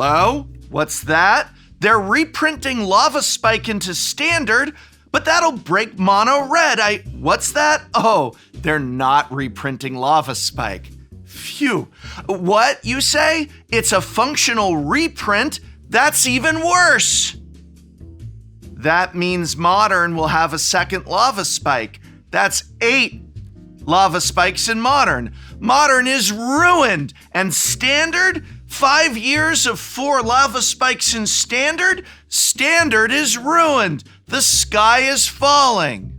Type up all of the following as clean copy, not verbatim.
Hello? What's that? They're reprinting Lava Spike into Standard, but that'll break Mono Red. What's that? Oh, they're not reprinting Lava Spike. Phew. What, you say? It's a functional reprint? That's even worse. That means Modern will have a second Lava Spike. That's 8 Lava Spikes in Modern. Modern is ruined. And Standard? 5 years of 4 Lava Spikes in Standard? Standard is ruined. The sky is falling.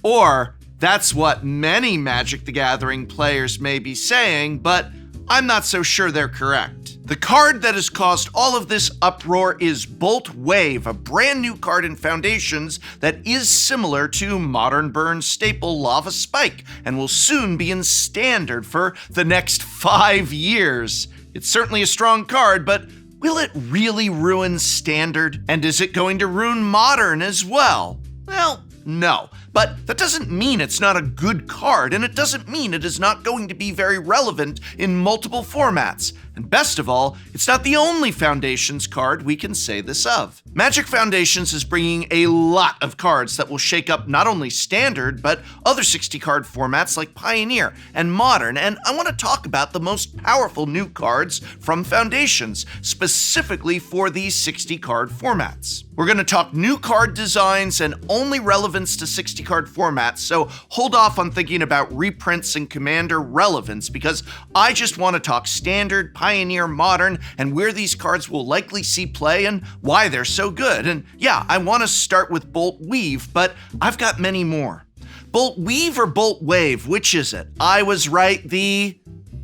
Or, that's what many Magic the Gathering players may be saying, but I'm not so sure they're correct. The card that has caused all of this uproar is Boltweave, a brand new card in Foundations that is similar to Modern Burn staple Lava Spike and will soon be in Standard for the next 5 years. It's certainly a strong card, but will it really ruin Standard? And is it going to ruin Modern as well? Well, no. But that doesn't mean it's not a good card, and it doesn't mean it is not going to be very relevant in multiple formats. And best of all, it's not the only Foundations card we can say this of. Magic Foundations is bringing a lot of cards that will shake up not only Standard, but other 60-card formats like Pioneer and Modern, and I want to talk about the most powerful new cards from Foundations, specifically for these 60-card formats. We're going to talk new card designs and only relevance to 60-card formats, so hold off on thinking about reprints and Commander relevance, because I just want to talk Standard, Pioneer, Modern, and where these cards will likely see play and why they're so good. And yeah, I want to start with Boltweave, but I've got many more. Boltweave or Boltwave, which is it? I was right the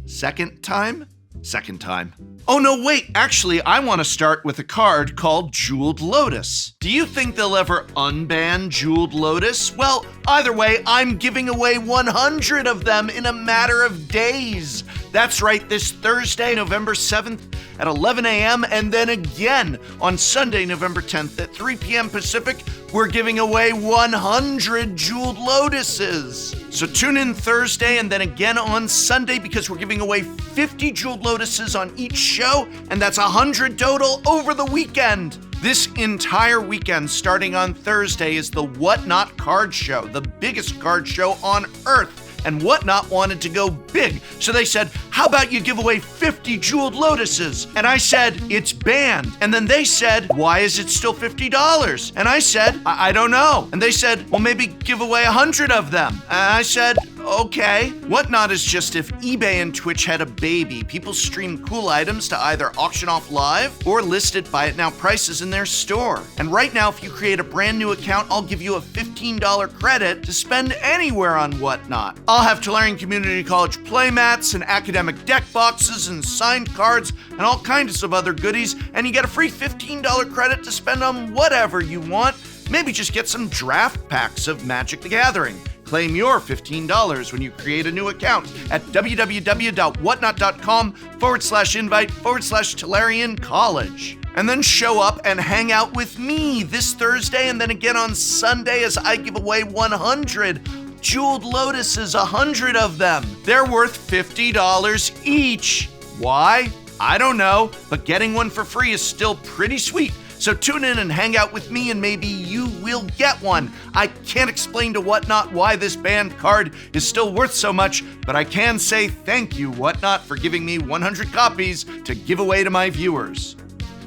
second time? Second time. Oh no, wait, actually, I want to start with a card called Jeweled Lotus. Do you think they'll ever unban Jeweled Lotus? Well, either way, I'm giving away 100 of them in a matter of days. That's right, this Thursday, November 7th at 11 a.m. and then again on Sunday, November 10th at 3 p.m. Pacific, we're giving away 100 Jeweled Lotuses. So tune in Thursday and then again on Sunday because we're giving away 50 Jeweled Lotuses on each show, and that's 100 total over the weekend. This entire weekend, starting on Thursday, is the Whatnot Card Show, the biggest card show on Earth. And Whatnot wanted to go big. So they said, how about you give away 50 Jeweled Lotuses? And I said, it's banned. And then they said, why is it still $50? And I said, I don't know. And they said, well, maybe give away 100 of them. And I said, okay. Whatnot is just if eBay and Twitch had a baby. People stream cool items to either auction off live or list at Buy It Now prices in their store. And right now, if you create a brand new account, I'll give you a $15 credit to spend anywhere on Whatnot. I'll have Tolarian Community College playmats and academic deck boxes and signed cards and all kinds of other goodies, and you get a free $15 credit to spend on whatever you want. Maybe just get some draft packs of Magic the Gathering. Claim your $15 when you create a new account at www.whatnot.com/invite/Tolarian College. And then show up and hang out with me this Thursday and then again on Sunday as I give away 100 Jeweled Lotuses, 100 of them. They're worth $50 each. Why? I don't know, but getting one for free is still pretty sweet. So tune in and hang out with me and maybe you will get one. I can't explain to Whatnot why this banned card is still worth so much, but I can say thank you, Whatnot, for giving me 100 copies to give away to my viewers.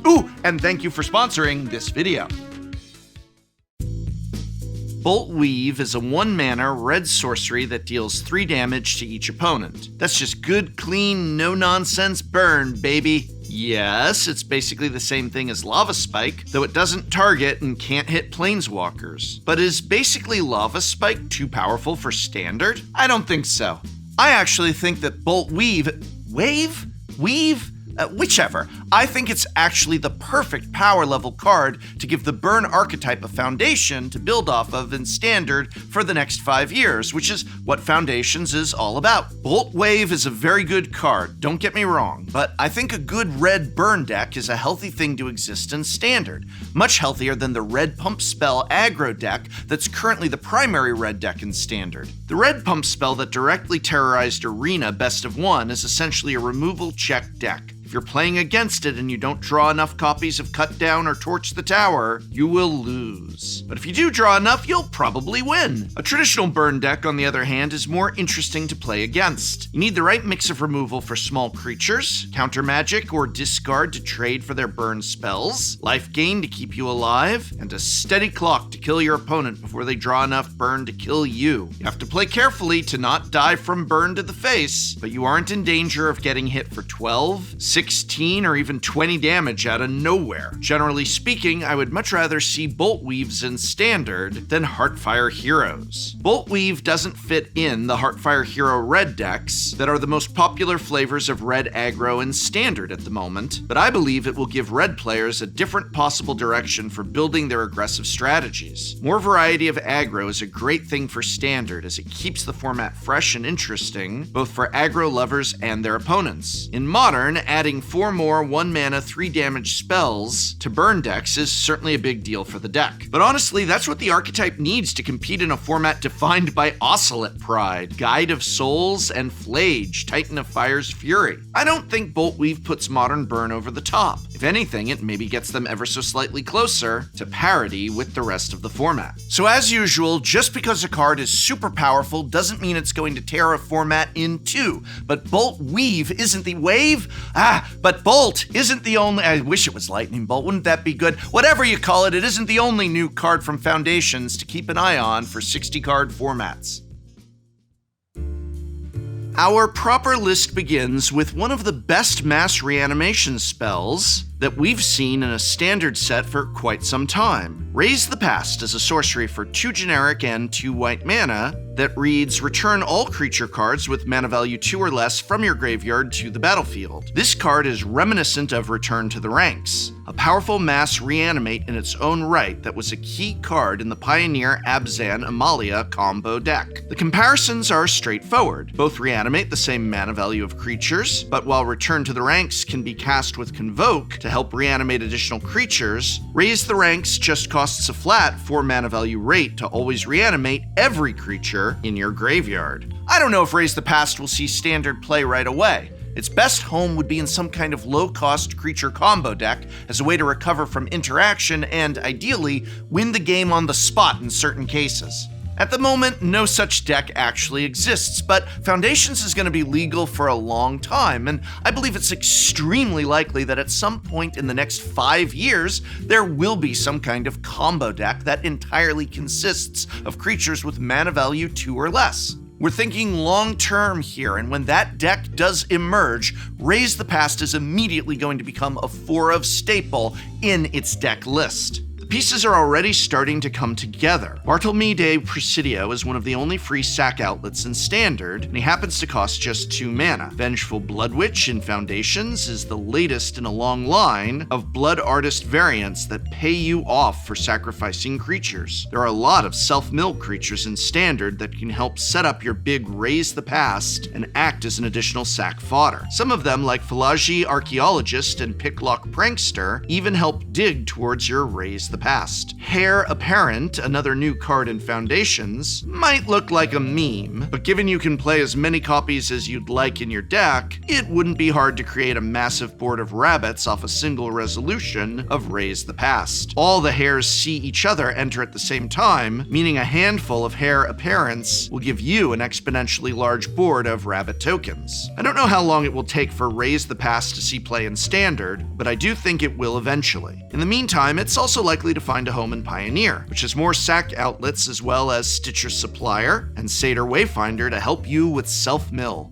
Ooh, and thank you for sponsoring this video. Boltweave is a 1-mana red sorcery that deals 3 damage to each opponent. That's just good, clean, no-nonsense burn, baby. Yes, it's basically the same thing as Lava Spike, though it doesn't target and can't hit planeswalkers. But is basically Lava Spike too powerful for Standard? I don't think so. I actually think that Boltweave, whichever. I think it's actually the perfect power level card to give the burn archetype a foundation to build off of in Standard for the next 5 years, which is what Foundations is all about. Boltweave is a very good card, don't get me wrong, but I think a good red burn deck is a healthy thing to exist in Standard, much healthier than the red pump spell aggro deck that's currently the primary red deck in Standard. The red pump spell that directly terrorized Arena Best of 1 is essentially a removal check deck. If you're playing against against it and you don't draw enough copies of Cut Down or Torch the Tower, you will lose. But if you do draw enough, you'll probably win. A traditional burn deck, on the other hand, is more interesting to play against. You need the right mix of removal for small creatures, counter magic or discard to trade for their burn spells, life gain to keep you alive, and a steady clock to kill your opponent before they draw enough burn to kill you. You have to play carefully to not die from burn to the face, but you aren't in danger of getting hit for 12, 16, or even 20 damage out of nowhere. Generally speaking, I would much rather see Boltweaves in Standard than Heartfire Heroes. Boltweave doesn't fit in the Heartfire Hero red decks that are the most popular flavors of red aggro in Standard at the moment, but I believe it will give red players a different possible direction for building their aggressive strategies. More variety of aggro is a great thing for Standard, as it keeps the format fresh and interesting, both for aggro lovers and their opponents. In Modern, adding 4 more 1-mana 3-damage spells to burn decks is certainly a big deal for the deck. But honestly, that's what the archetype needs to compete in a format defined by Ocelot Pride, Guide of Souls, and Flage, Titan of Fire's Fury. I don't think Boltweave puts Modern Burn over the top. If anything, it maybe gets them ever so slightly closer to parity with the rest of the format. So as usual, just because a card is super powerful doesn't mean it's going to tear a format in two. But Boltweave isn't the wave? But Bolt isn't the only— I wish it was Lightning Bolt, wouldn't that be good? Whatever you call it, it isn't the only new card from Foundations to keep an eye on for 60-card formats. Our proper list begins with one of the best mass reanimation spells that we've seen in a Standard set for quite some time. Raise the Past is a sorcery for 2 generic and 2 white mana that reads, return all creature cards with mana value 2 or less from your graveyard to the battlefield. This card is reminiscent of Return to the Ranks, a powerful mass reanimate in its own right that was a key card in the Pioneer Abzan Amalia combo deck. The comparisons are straightforward. Both reanimate the same mana value of creatures, but while Return to the Ranks can be cast with Convoke to help reanimate additional creatures, Raise the Ranks just costs a flat 4 mana value rate to always reanimate every creature in your graveyard. I don't know if Raise the Past will see Standard play right away. Its best home would be in some kind of low-cost creature combo deck as a way to recover from interaction and, ideally, win the game on the spot in certain cases. At the moment, no such deck actually exists, but Foundations is going to be legal for a long time, and I believe it's extremely likely that at some point in the next 5 years, there will be some kind of combo deck that entirely consists of creatures with mana value 2 or less. We're thinking long-term here, and when that deck does emerge, Raise the Past is immediately going to become a 4-of staple in its deck list. The pieces are already starting to come together. Bartolome de Presidio is one of the only free sack outlets in Standard, and he happens to cost just 2 mana. Vengeful Blood Witch in Foundations is the latest in a long line of Blood Artist variants that pay you off for sacrificing creatures. There are a lot of self-mill creatures in Standard that can help set up your big Raise the Past and act as an additional sack fodder. Some of them, like Philagi Archaeologist and Picklock Prankster, even help dig towards your Raise the Past. Heir Apparent, another new card in Foundations, might look like a meme, but given you can play as many copies as you'd like in your deck, it wouldn't be hard to create a massive board of rabbits off a single resolution of Raise the Past. All the hairs see each other enter at the same time, meaning a handful of Heir Apparents will give you an exponentially large board of rabbit tokens. I don't know how long it will take for Raise the Past to see play in Standard, but I do think it will eventually. In the meantime, it's also likely to find a home in Pioneer, which has more sack outlets as well as Stitcher Supplier and Satyr Wayfinder to help you with self-mill.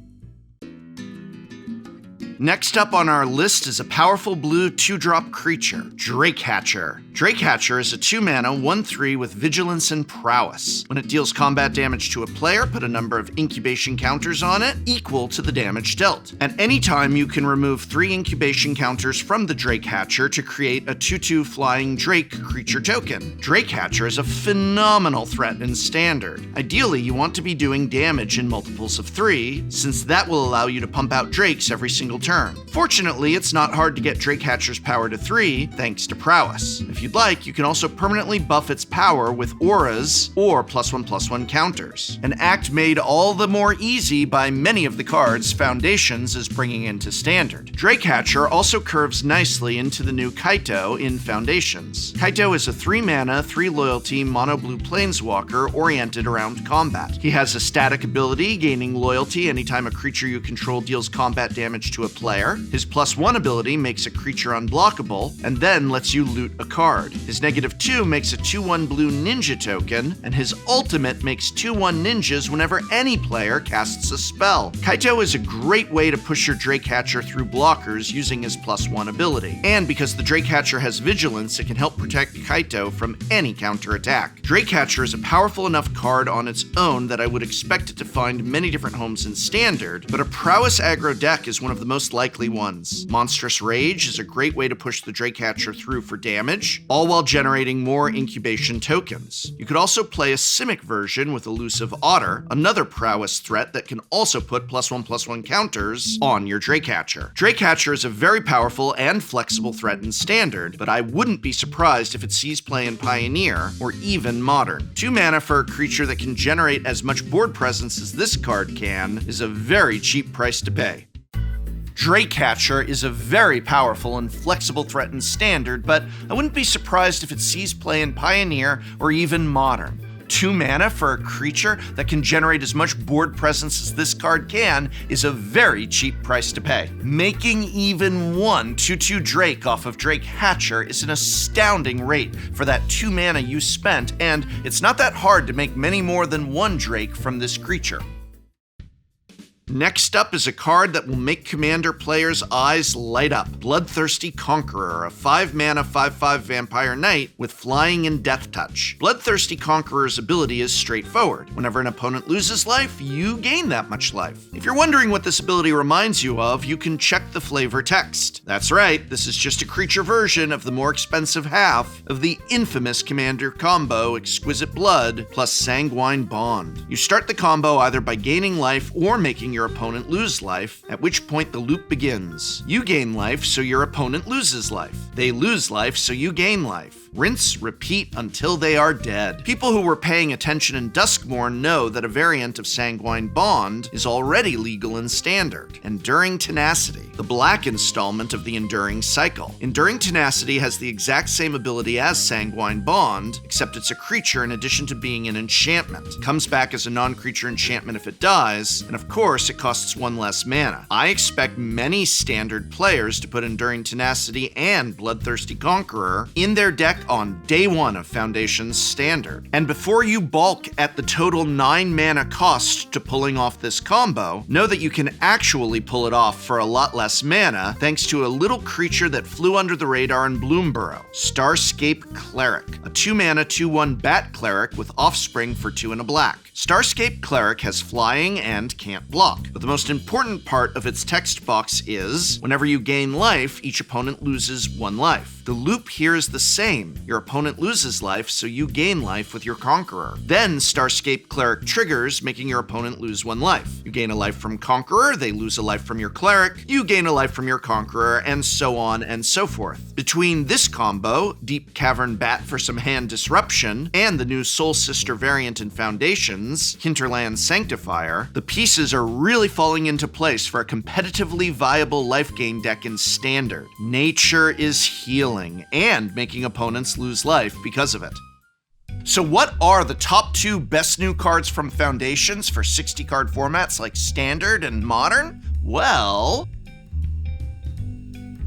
Next up on our list is a powerful blue 2-drop creature, Drakehatcher. Drakehatcher is a 2-mana 1/3 with Vigilance and Prowess. When it deals combat damage to a player, put a number of incubation counters on it equal to the damage dealt. At any time, you can remove 3 incubation counters from the Drakehatcher to create a 2/2 flying Drake creature token. Drakehatcher is a phenomenal threat in Standard. Ideally, you want to be doing damage in multiples of 3, since that will allow you to pump out Drakes every single turn. Fortunately, it's not hard to get Drakehatcher's power to 3 thanks to prowess. If you'd like, you can also permanently buff its power with auras or +1/+1 counters. An act made all the more easy by many of the cards Foundations is bringing into Standard. Drakehatcher also curves nicely into the new Kaito in Foundations. Kaito is a 3-mana, 3-loyalty mono-blue planeswalker oriented around combat. He has a static ability, gaining loyalty anytime a creature you control deals combat damage to a player. His +1 ability makes a creature unblockable, and then lets you loot a card. His -2 makes a 2/1 blue ninja token, and his ultimate makes 2/1 ninjas whenever any player casts a spell. Kaito is a great way to push your Drakehatcher through blockers using his +1 ability. And because the Drakehatcher has vigilance, it can help protect Kaito from any counterattack. Drakehatcher is a powerful enough card on its own that I would expect it to find many different homes in Standard, but a prowess aggro deck is one of the most likely ones. Monstrous Rage is a great way to push the Drakehatcher through for damage, all while generating more incubation tokens. You could also play a Simic version with Elusive Otter, another prowess threat that can also put +1/+1 counters on your Drakehatcher. Drakehatcher is a very powerful and flexible threat in Standard, but I wouldn't be surprised if it sees play in Pioneer or even Modern. 2 mana for a creature that can generate as much board presence as this card can is a very cheap price to pay. Drakehatcher is a very powerful and flexible threat in Standard, but I wouldn't be surprised if it sees play in Pioneer or even Modern. 2 mana for a creature that can generate as much board presence as this card can is a very cheap price to pay. Making even one 2/2 Drake off of Drakehatcher is an astounding rate for that 2 mana you spent, and it's not that hard to make many more than 1 Drake from this creature. Next up is a card that will make Commander players' eyes light up. Bloodthirsty Conqueror, a 5-mana 5/5 Vampire Knight with flying and death touch. Bloodthirsty Conqueror's ability is straightforward. Whenever an opponent loses life, you gain that much life. If you're wondering what this ability reminds you of, you can check the flavor text. That's right, this is just a creature version of the more expensive half of the infamous Commander combo Exquisite Blood plus Sanguine Bond. You start the combo either by gaining life or making your opponent lose life, at which point the loop begins. You gain life, so your opponent loses life. They lose life, so you gain life. Rinse, repeat until they are dead. People who were paying attention in Duskmourn know that a variant of Sanguine Bond is already legal in Standard. Enduring Tenacity, the black installment of the Enduring Cycle. Enduring Tenacity has the exact same ability as Sanguine Bond, except it's a creature in addition to being an enchantment. It comes back as a non-creature enchantment if it dies, and of course it costs 1 less mana. I expect many Standard players to put Enduring Tenacity and Bloodthirsty Conqueror in their deck on day 1 of Foundation's Standard. And before you balk at the total 9 mana cost to pulling off this combo, know that you can actually pull it off for a lot less mana thanks to a little creature that flew under the radar in Bloomburrow, Starscape Cleric, a 2 mana 2/1 bat cleric with offspring for 2 and a black. Starscape Cleric has flying and can't block, but the most important part of its text box is, whenever you gain life, each opponent loses 1 life. The loop here is the same. Your opponent loses life, so you gain life with your Conqueror. Then Starscape Cleric triggers, making your opponent lose 1 life. You gain a life from Conqueror, they lose a life from your Cleric, you gain a life from your Conqueror, and so on and so forth. Between this combo, Deep Cavern Bat for some hand disruption, and the new Soul Sister variant in Foundations, Hinterland Sanctifier, the pieces are really falling into place for a competitively viable life gain deck in Standard. Nature is healing, and making opponents lose life because of it. So what are the top 2 best new cards from Foundations for 60-card formats like Standard and Modern? Well,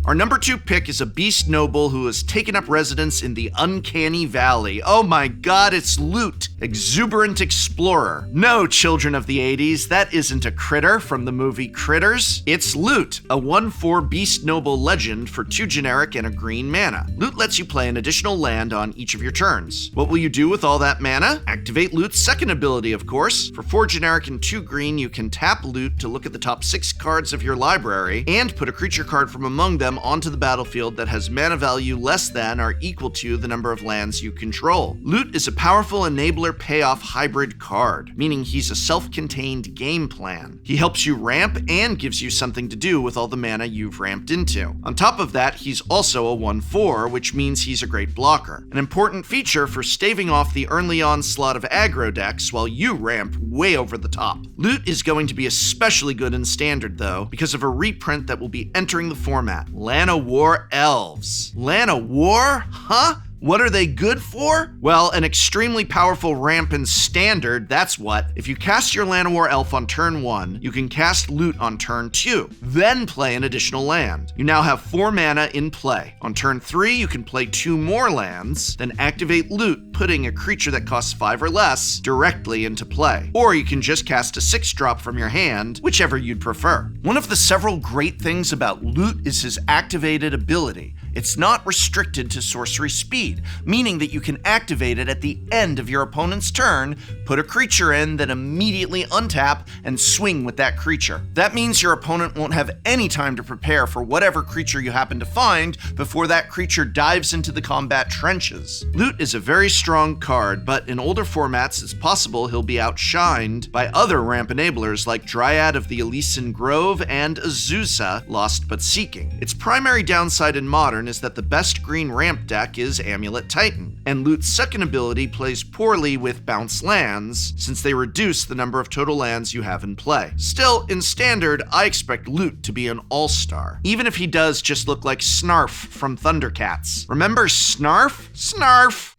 our number 2 pick is a beast noble who has taken up residence in the Uncanny Valley. Oh my god, it's Loot, Exuberant Explorer. No, children of the 80s, that isn't a critter from the movie Critters. It's Loot, a 1/4 beast noble legend for 2 generic and a green mana. Loot lets you play an additional land on each of your turns. What will you do with all that mana? Activate Loot's second ability, of course. For 4 generic and 2 green, you can tap Loot to look at the top 6 cards of your library and put a creature card from among them onto the battlefield that has mana value less than or equal to the number of lands you control. Loot is a powerful enabler regular payoff hybrid card, meaning he's a self-contained game plan. He helps you ramp and gives you something to do with all the mana you've ramped into. On top of that, he's also a 1/4, which means he's a great blocker. An important feature for staving off the early onslaught of aggro decks while you ramp way over the top. Loot is going to be especially good in Standard though, because of a reprint that will be entering the format. Llanowar Elves. Llanowar? Huh? What are they good for? Well, an extremely powerful ramp in Standard, that's what. If you cast your Llanowar Elf on turn 1, you can cast Loot on turn 2, then play an additional land. You now have 4 mana in play. On turn 3, you can play 2 more lands, then activate Loot, putting a creature that costs 5 or less directly into play. Or you can just cast a 6-drop from your hand, whichever you'd prefer. One of the several great things about Loot is his activated ability. It's not restricted to sorcery speed, meaning that you can activate it at the end of your opponent's turn, put a creature in, then immediately untap and swing with that creature. That means your opponent won't have any time to prepare for whatever creature you happen to find before that creature dives into the combat trenches. Loot is a very strong card, but in older formats it's possible he'll be outshined by other ramp enablers like Dryad of the Elysian Grove and Azusa, Lost But Seeking. Its primary downside in Modern is that the best green ramp deck is Amulet Titan, and Loot's second ability plays poorly with bounce lands, since they reduce the number of total lands you have in play. Still, in Standard, I expect Loot to be an all-star, even if he does just look like Snarf from Thundercats. Remember Snarf? Snarf!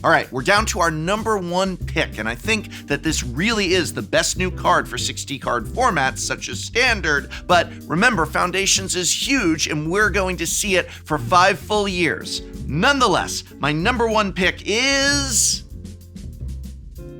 All right, we're down to our number 1 pick, and I think that this really is the best new card for 60-card formats such as Standard, but remember, Foundations is huge, and we're going to see it for 5 full years. Nonetheless, my number 1 pick is...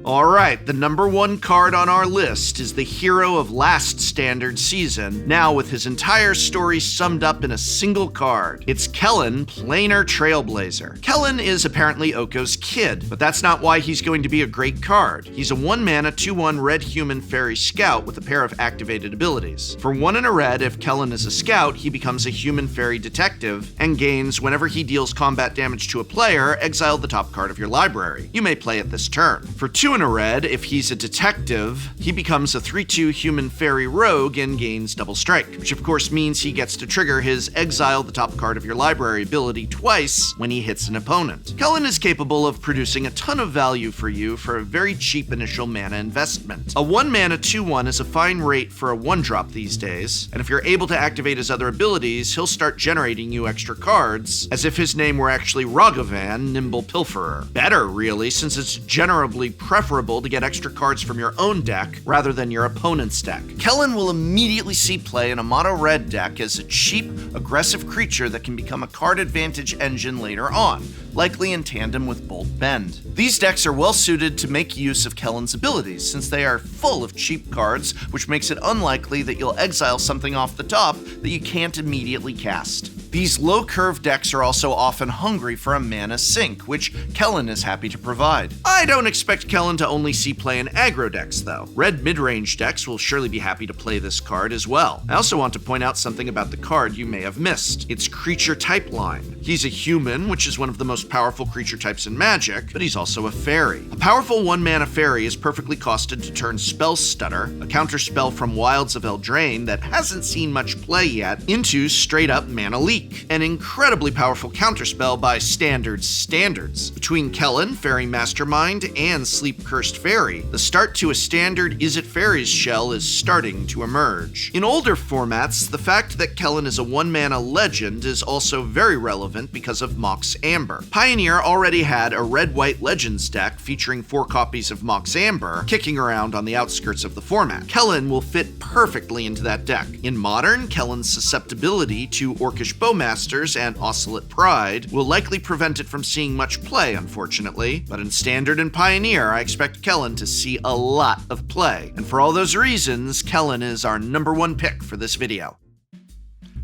All right, the number 1 card on our list is the hero of last Standard season, now with his entire story summed up in a single card. It's Kellen, Planar Trailblazer. Kellen is apparently Oko's kid, but that's not why he's going to be a great card. He's a 1-mana 2/1 red human fairy scout with a pair of activated abilities. For 1 and a red, if Kellen is a scout, he becomes a human fairy detective and gains whenever he deals combat damage to a player, exile the top card of your library. You may play it this turn. For 2 and a red, if he's a detective, he becomes a 3/2 human fairy rogue and gains double strike, which of course means he gets to trigger his exile the top card of your library ability twice when he hits an opponent. Kellen is capable of producing a ton of value for you for a very cheap initial mana investment. A 1-mana 2/1 is a fine rate for a 1-drop these days, and if you're able to activate his other abilities, he'll start generating you extra cards, as if his name were actually Ragavan, Nimble Pilferer. Better, really, since it's generally preferable to get extra cards from your own deck rather than your opponent's deck. Kellen will immediately see play in a mono-red deck as a cheap, aggressive creature that can become a card advantage engine later on, likely in tandem with Bolt Bend. These decks are well suited to make use of Kellen's abilities, since they are full of cheap cards, which makes it unlikely that you'll exile something off the top that you can't immediately cast. These low-curve decks are also often hungry for a mana sink, which Kellen is happy to provide. I don't expect Kellen to only see play in aggro decks, though. Red mid-range decks will surely be happy to play this card as well. I also want to point out something about the card you may have missed. Its creature type line. He's a human, which is one of the most powerful creature types in Magic, but he's also a fairy. A powerful 1-mana fairy is perfectly costed to turn Spell Stutter, a counterspell from Wilds of Eldraine that hasn't seen much play yet, into straight-up Mana Leak, an incredibly powerful counterspell by standards. Between Kellen, Fairy Mastermind, and Sleep Cursed Fairy, the start to a standard Is It Fairies shell is starting to emerge. In older formats, the fact that Kellen is a 1-mana legend is also very relevant because of Mox Amber. Pioneer already had a red-white Legends deck featuring 4 copies of Mox Amber kicking around on the outskirts of the format. Kellen will fit perfectly into that deck. In Modern, Kellen's susceptibility to Orcish Bowmasters and Oscillate Pride will likely prevent it from seeing much play, unfortunately, but in Standard and Pioneer, I expect Kellen to see a lot of play. And for all those reasons, Kellen is our number 1 pick for this video.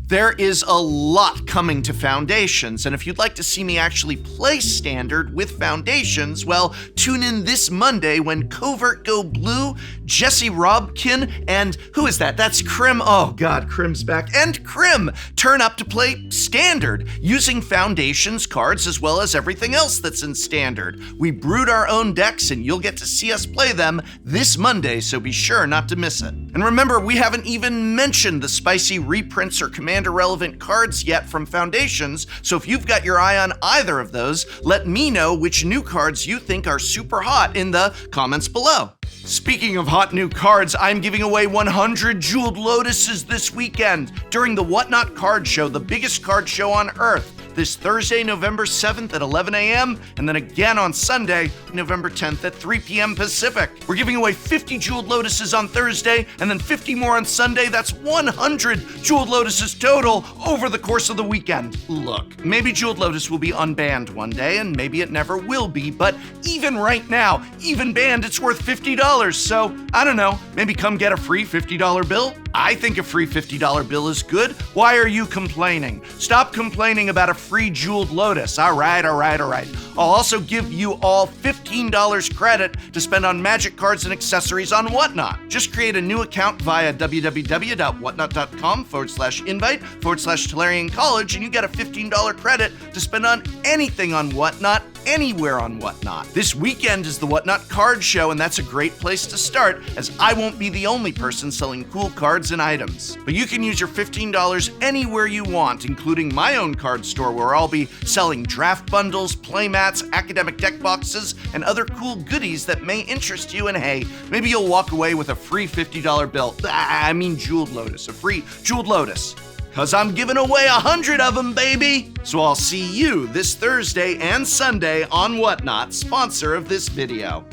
There is a lot coming to Foundations, and if you'd like to see me actually play Standard with Foundations, well, tune in this Monday when Covert Go Blue, Jesse Robkin, and who is that? That's Krim. Oh God, Krim's back. And Krim turn up to play Standard, using Foundations cards as well as everything else that's in Standard. We brewed our own decks, and you'll get to see us play them this Monday, so be sure not to miss it. And remember, we haven't even mentioned the spicy reprints or Commander-relevant cards yet from Foundations, so if you've got your eye on either of those, let me know which new cards you think are super hot in the comments below. Speaking of hot new cards, I'm giving away 100 Jeweled Lotuses this weekend during the Whatnot Card Show, the biggest card show on Earth, this Thursday, November 7th at 11 a.m., and then again on Sunday, November 10th at 3 p.m. Pacific. We're giving away 50 Jeweled Lotuses on Thursday, and then 50 more on Sunday. That's 100 Jeweled Lotuses total over the course of the weekend. Look, maybe Jeweled Lotus will be unbanned one day, and maybe it never will be, but even right now, even banned, it's worth $50, so I don't know, maybe come get a free $50 bill? I think a free $50 bill is good. Why are you complaining? Stop complaining about a free Jeweled Lotus. All right. I'll also give you all $15 credit to spend on magic cards and accessories on Whatnot. Just create a new account via www.whatnot.com/invite/Tolarian College, and you get a $15 credit to spend on anything on Whatnot, anywhere on Whatnot. This weekend is the Whatnot Card Show, and that's a great place to start, as I won't be the only person selling cool cards and items. But you can use your $15 anywhere you want, including my own card store, where I'll be selling draft bundles, playmats, academic deck boxes, and other cool goodies that may interest you, and hey, maybe you'll walk away with a free $50 bill. I mean Jeweled Lotus, a free Jeweled Lotus. Cause I'm giving away 100 of them, baby! So I'll see you this Thursday and Sunday on Whatnot, sponsor of this video.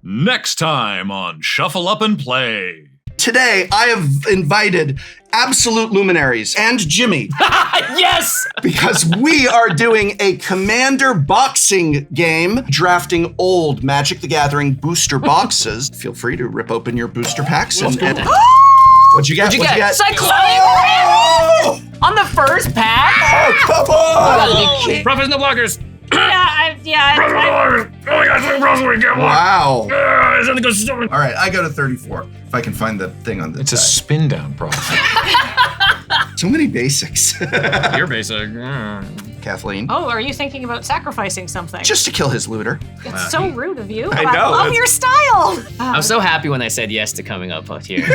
Next time on Shuffle Up and Play. Today, I have invited Absolute Luminaries and Jimmy. Yes! Because we are doing a Commander boxing game, drafting old Magic the Gathering booster boxes. Feel free to rip open your booster packs. What'd you get? What'd you get? Cyclonic Oh! on the first pack? Oh, come on! Profits no blockers. I Oh my gosh, we get one. Wow. It's in the good story. All right, I go to 34. If I can find the thing on this. It's a spin down problem. So many basics. You're basic. Kathleen. Oh, are you thinking about sacrificing something? Just to kill his looter. It's so rude of you. I know, love it's- your style. I'm so happy when I said yes to coming up here.